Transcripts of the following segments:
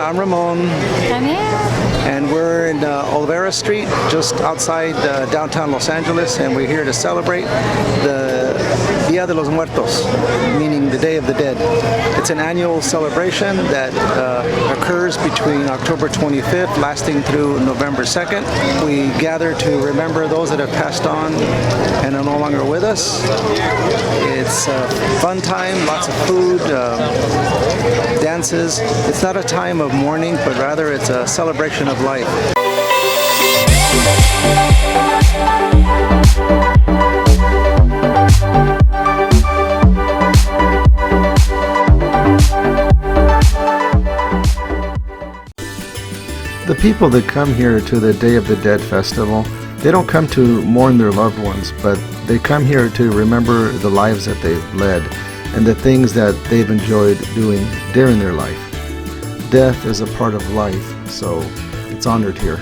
I'm Ramon. I'm here. And we're in Olvera Street, just outside downtown Los Angeles, and we're here to celebrate the Dia de los Muertos, meaning the Day of the Dead. It's an annual celebration that occurs between October 25th, lasting through November 2nd. We gather to remember those that have passed on and are no longer with us. It's a fun time, lots of food, dances. It's not a time of mourning, but rather it's a celebration of life. The people that come here to the Day of the Dead festival, they don't come to mourn their loved ones, but they come here to remember the lives that they've led and the things that they've enjoyed doing during their life. Death is a part of life, so it's honored here.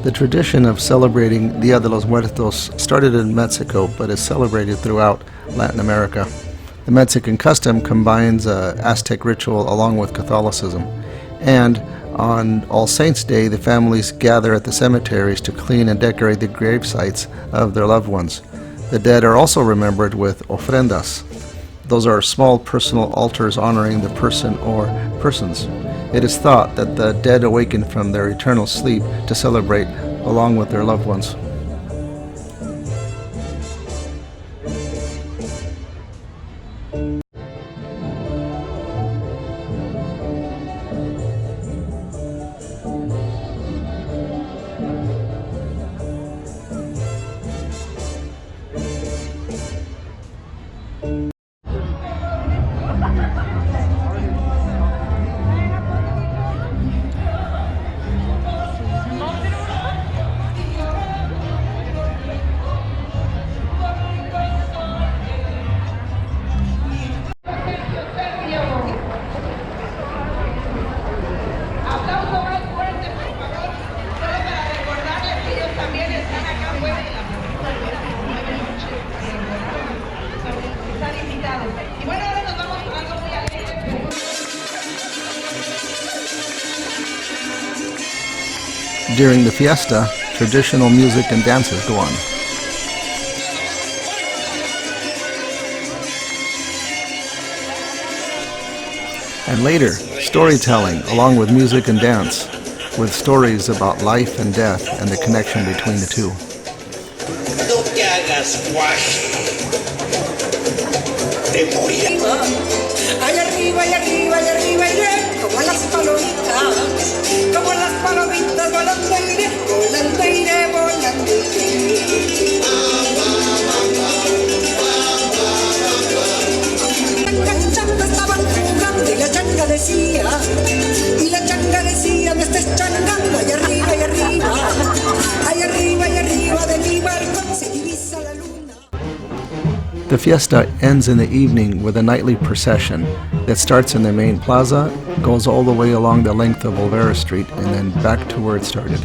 The tradition of celebrating Dia de los Muertos started in Mexico, but is celebrated throughout Latin America. The Mexican custom combines Aztec ritual along with Catholicism. And on All Saints' Day, the families gather at the cemeteries to clean and decorate the grave sites of their loved ones. The dead are also remembered with ofrendas. Those are small personal altars honoring the person or persons. It is thought that the dead awaken from their eternal sleep to celebrate along with their loved ones. During the fiesta, traditional music and dances go on. And later, storytelling along with music and dance, with stories about life and death and the connection between the two. No te hagas guaje. Te morirás. Allá arriba, allá arriba, allá arriba iré, como las palomitas, volando iré, volando iré. La changa estaban jugando y la changa decía, me estés changando, allá arriba, allá arriba, allá arriba, allá arriba de mi balcón se divisa la luna. The fiesta ends in the evening with a nightly procession that starts in the main plaza, goes all the way along the length of Olvera Street, and then back to where it started.